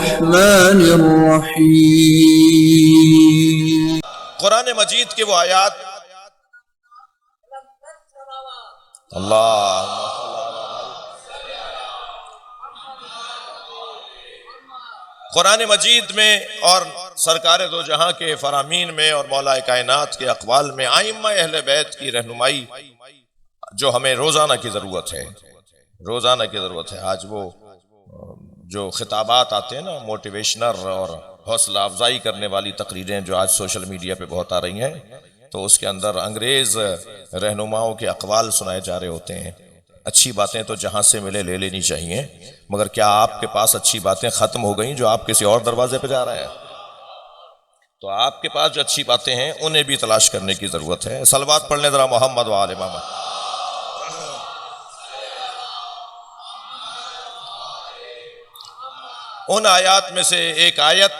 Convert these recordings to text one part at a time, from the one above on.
الرحمن الرحیم۔ قرآن مجید کے وہ آیات، اللہ قرآن مجید میں اور سرکار دو جہاں کے فرامین میں اور مولا کائنات کے اقوال میں ائمہ اہل بیت کی رہنمائی جو ہمیں روزانہ کی ضرورت ہے، روزانہ کی ضرورت ہے۔ آج وہ جو خطابات آتے ہیں نا، موٹیویشنل اور حوصلہ افزائی کرنے والی تقریریں جو آج سوشل میڈیا پہ بہت آ رہی ہیں، تو اس کے اندر انگریز رہنماؤں کے اقوال سنائے جا رہے ہوتے ہیں۔ اچھی باتیں تو جہاں سے ملے لے لینی چاہیے، مگر کیا آپ کے پاس اچھی باتیں ختم ہو گئیں جو آپ کسی اور دروازے پہ جا رہے ہیں؟ تو آپ کے پاس جو اچھی باتیں ہیں انہیں بھی تلاش کرنے کی ضرورت ہے۔ صلوات پڑھ لیں ذرا محمد و آل محمد۔ ان آیات میں سے ایک آیت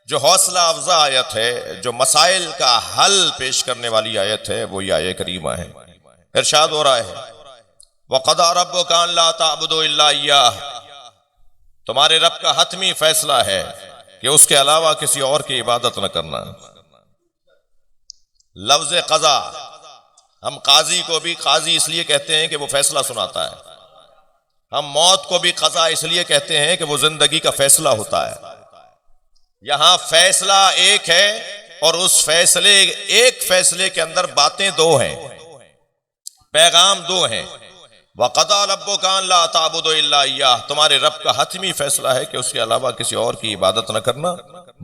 جو حوصلہ افزا آیت ہے، جو مسائل کا حل پیش کرنے والی آیت ہے، وہی آیت کریمہ ہے۔ ارشاد ہو رہا ہے وَقَضَىٰ رَبُّكَ أَلَّا تَعْبُدُوا إِلَّا إِيَّاهُ، تمہارے رب کا حتمی فیصلہ ہے کہ اس کے علاوہ کسی اور کی عبادت نہ کرنا۔ لفظ قضا، ہم قاضی کو بھی قاضی اس لیے کہتے ہیں کہ وہ فیصلہ سناتا ہے، ہم موت کو بھی قضا اس لیے کہتے ہیں کہ وہ زندگی کا فیصلہ ہوتا ہے۔ یہاں فیصلہ ایک ہے اور اس فیصلے، ایک فیصلے کے اندر باتیں دو ہیں، پیغام دو ہیں۔ وَقَضَىٰ رَبُّكَ أَلَّا تَعْبُدُوا إِلَّا إِيَّاهُ، تمہارے رب کا حتمی فیصلہ ہے کہ اس کے علاوہ کسی اور کی عبادت نہ کرنا۔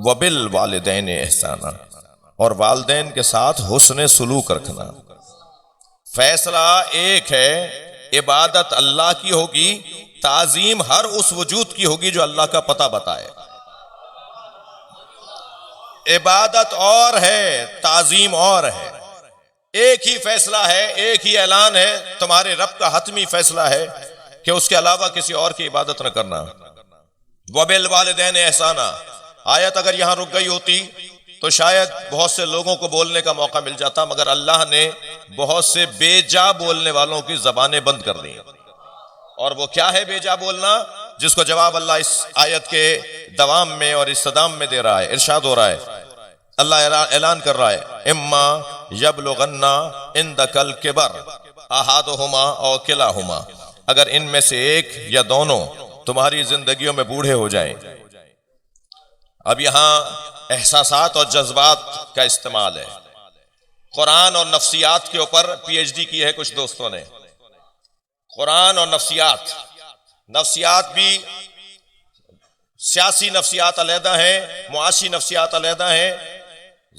وَبِالْوَالِدَيْنِ إِحْسَانًا، اور والدین کے ساتھ حسن سلوک رکھنا۔ فیصلہ ایک ہے، عبادت اللہ کی ہوگی، تعظیم ہر اس وجود کی ہوگی جو اللہ کا پتہ بتائے۔ عبادت اور ہے، تعظیم اور ہے۔ ایک ہی فیصلہ ہے، ایک ہی اعلان ہے، تمہارے رب کا حتمی فیصلہ ہے کہ اس کے علاوہ کسی اور کی عبادت نہ کرنا۔ وَبِالْوَالِدَيْنِ إِحْسَانًا، آیت اگر یہاں رک گئی ہوتی تو شاید بہت سے لوگوں کو بولنے کا موقع مل جاتا، مگر اللہ نے بہت سے بے جا بولنے والوں کی زبانیں بند کر دی۔ اور وہ کیا ہے بے جا بولنا، جس کو جواب اللہ اس آیت کے دوام میں اور استدام میں دے رہا ہے۔ ارشاد ہو رہا ہے، اللہ اعلان کر رہا ہے اما یبلغن عندک الکبر احدہما او کلاہما، اگر ان میں سے ایک یا دونوں تمہاری زندگیوں میں بوڑھے ہو جائیں۔ اب یہاں احساسات اور جذبات کا استعمال ہے۔ قرآن اور نفسیات کے اوپر پی ایچ ڈی کی ہے کچھ دوستوں نے۔ قرآن اور نفسیات، نفسیات بھی سیاسی نفسیات علیحدہ ہیں، معاشی نفسیات علیحدہ ہیں،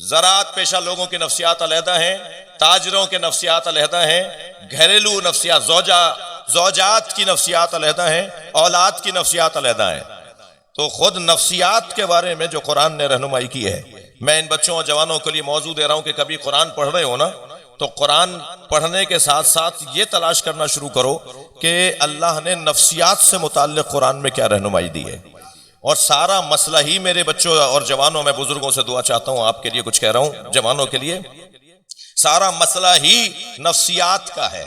زراعت پیشہ لوگوں کی نفسیات علیحدہ ہیں، تاجروں کے نفسیات علیحدہ ہیں، گھریلو نفسیات، زوجات کی نفسیات علیحدہ ہیں، اولاد کی نفسیات علیحدہ ہیں۔ تو خود نفسیات کے بارے میں جو قرآن نے رہنمائی کی ہے، میں ان بچوں اور جوانوں کے لیے موضوع دے رہا ہوں کہ کبھی قرآن پڑھ رہے ہو نا، تو قرآن پڑھنے کے ساتھ ساتھ یہ تلاش کرنا شروع کرو کہ اللہ نے نفسیات سے متعلق قرآن میں کیا رہنمائی دی ہے۔ اور سارا مسئلہ ہی میرے بچوں اور جوانوں، میں بزرگوں سے دعا چاہتا ہوں، آپ کے لیے کچھ کہہ رہا ہوں، جوانوں کے لیے، سارا مسئلہ ہی نفسیات کا ہے۔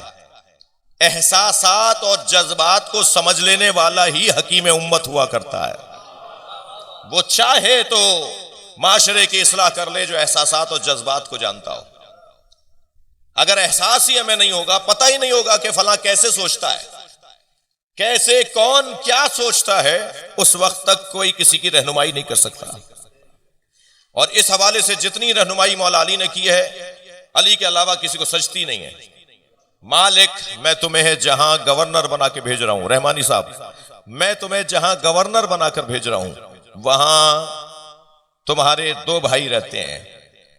احساسات اور جذبات کو سمجھ لینے والا ہی حکیم امت ہوا کرتا ہے۔ وہ چاہے تو معاشرے کی اصلاح کر لے جو احساسات اور جذبات کو جانتا ہو۔ اگر احساس ہی ہمیں نہیں ہوگا، پتہ ہی نہیں ہوگا کہ فلاں کیسے سوچتا ہے، کیسے، کون کیا سوچتا ہے، اس وقت تک کوئی کسی کی رہنمائی نہیں کر سکتا۔ اور اس حوالے سے جتنی رہنمائی مولا علی نے کی ہے، علی کے علاوہ کسی کو سجتی نہیں ہے۔ مالک، میں تمہیں جہاں گورنر بنا کے بھیج رہا ہوں، رحمانی صاحب، میں تمہیں جہاں گورنر بنا کر بھیج رہا ہوں، وہاں تمہارے دو بھائی رہتے ہیں،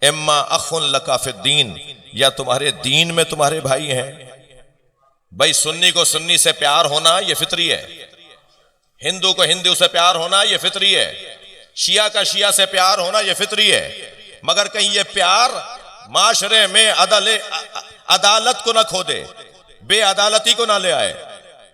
اما اخ لک فی الدین، یا تمہارے دین میں تمہارے بھائی ہیں۔ بھائی سنی کو سنی سے پیار ہونا یہ فطری ہے، ہندو کو ہندو سے پیار ہونا یہ فطری ہے، شیعہ کا شیعہ سے پیار ہونا یہ فطری ہے، مگر کہیں یہ پیار معاشرے میں عدالت کو نہ کھو دے، بے عدالتی کو نہ لے آئے،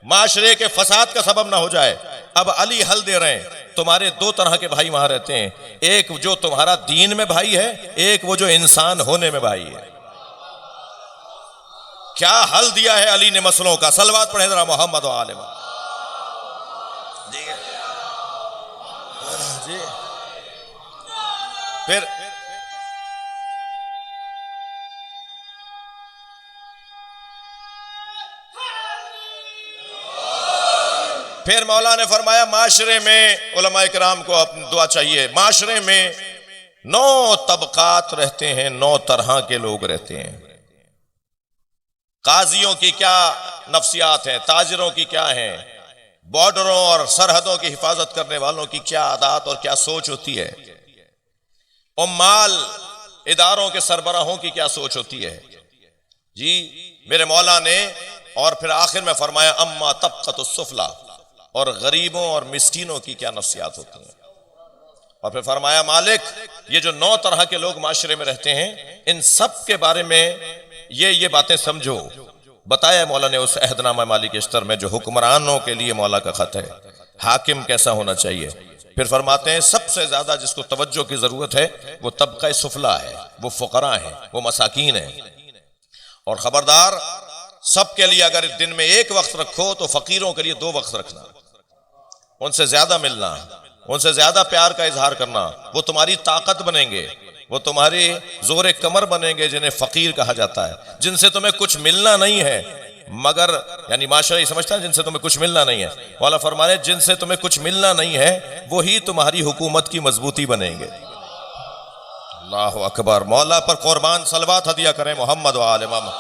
معاشرے کے فساد کا سبب نہ ہو جائے۔ اب علی حل دے رہے ہیں، تمہارے دو طرح کے بھائی وہاں رہتے ہیں، ایک جو تمہارا دین میں بھائی ہے، ایک وہ جو انسان ہونے میں بھائی ہے۔ کیا حل دیا ہے علی نے مسئلوں کا، صلوات پڑھیں ذرا محمد و آل محمد۔ جی پھر مولا نے فرمایا معاشرے میں علماء کرام کو اپنی دعا چاہیے، معاشرے میں 9 طبقات رہتے ہیں، 9 طرح کے لوگ رہتے ہیں۔ قاضیوں کی کیا نفسیات ہیں، تاجروں کی کیا ہیں، بارڈروں اور سرحدوں کی حفاظت کرنے والوں کی کیا عادات اور کیا سوچ ہوتی ہے، عمال اداروں کے سربراہوں کی کیا سوچ ہوتی ہے جی میرے مولا نے۔ اور پھر آخر میں فرمایا اما طبقۃ السفلی، اور غریبوں اور مسکینوں کی کیا نفسیات ہوتی ہیں۔ اور پھر فرمایا مالک یہ جو 9 طرح کے لوگ معاشرے میں رہتے ہیں ان سب کے بارے میں یہ باتیں سمجھو۔ بتایا مولا نے اس عہد نامہ مالی کے اشتر میں جو حکمرانوں کے لیے مولا کا خط ہے، حاکم کیسا ہونا چاہیے۔ پھر فرماتے ہیں سب سے زیادہ جس کو توجہ کی ضرورت ہے وہ طبقہ سفلی ہے، وہ فقراء ہیں، وہ مساکین ہیں۔ اور خبردار سب کے لیے اگر دن میں 1 وقت رکھو تو فقیروں کے لیے 2 وقت رکھنا، ان سے زیادہ ملنا، ان سے زیادہ پیار کا اظہار کرنا۔ وہ تمہاری طاقت بنیں گے، وہ تمہاری زور کمر بنیں گے، جنہیں فقیر کہا جاتا ہے، جن سے تمہیں کچھ ملنا نہیں ہے مگر یعنی معاشرہ یہ سمجھتا ہے جن سے تمہیں کچھ ملنا نہیں ہے۔ مولا فرمانے جن سے تمہیں کچھ ملنا نہیں ہے وہی تمہاری حکومت کی مضبوطی بنیں گے۔ اللہ اکبر، مولا پر قربان صلوات ہدیہ کریں محمد و آل محمد۔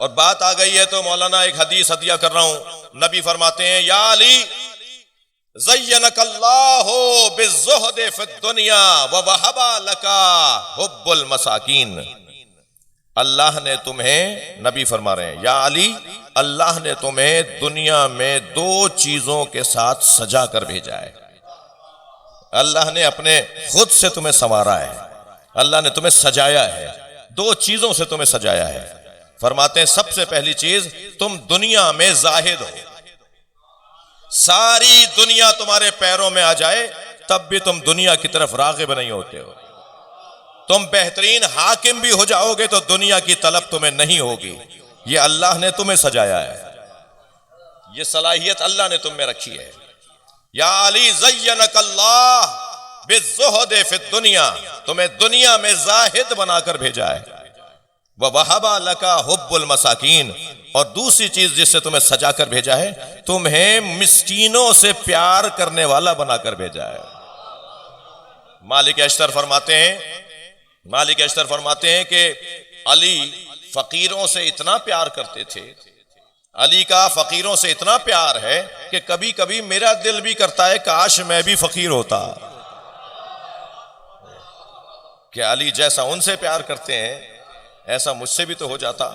اور بات آ گئی ہے تو مولانا ایک حدیث ہدیہ کر رہا ہوں۔ نبی فرماتے ہیں یا علی زینک اللہ بالزہد فی الدنیا ووہب لک حب المساکین۔ اللہ نے تمہیں، نبی فرما رہے ہیں یا علی، اللہ نے تمہیں دنیا میں 2 چیزوں کے ساتھ سجا کر بھیجا ہے۔ اللہ نے اپنے خود سے تمہیں سنوارا ہے، اللہ نے تمہیں سجایا ہے، 2 چیزوں سے تمہیں سجایا ہے۔ فرماتے ہیں سب سے پہلی چیز تم دنیا میں زاہد ہو، ساری دنیا تمہارے پیروں میں آ جائے تب بھی تم دنیا کی طرف راغب نہیں ہوتے ہو۔ تم بہترین حاکم بھی ہو جاؤ گے تو دنیا کی طلب تمہیں نہیں ہوگی۔ یہ اللہ نے تمہیں سجایا ہے، یہ صلاحیت اللہ نے تم میں رکھی ہے۔ یا علی زینک اللہ بالزہد فی الدنیا، تمہیں دنیا میں زاہد بنا کر بھیجا ہے۔ وَوَهَبَ لَكَ حُبُّ الْمَسَاكِينَ، اور دوسری چیز جس سے تمہیں سجا کر بھیجا ہے تمہیں مسکینوں سے پیار کرنے والا بنا کر بھیجا ہے۔ مالک اشتر فرماتے ہیں کہ علی فقیروں سے اتنا پیار کرتے تھے، علی کا فقیروں سے اتنا پیار ہے کہ کبھی کبھی میرا دل بھی کرتا ہے کاش میں بھی فقیر ہوتا، کہ علی جیسا ان سے پیار کرتے ہیں ایسا مجھ سے بھی تو ہو جاتا۔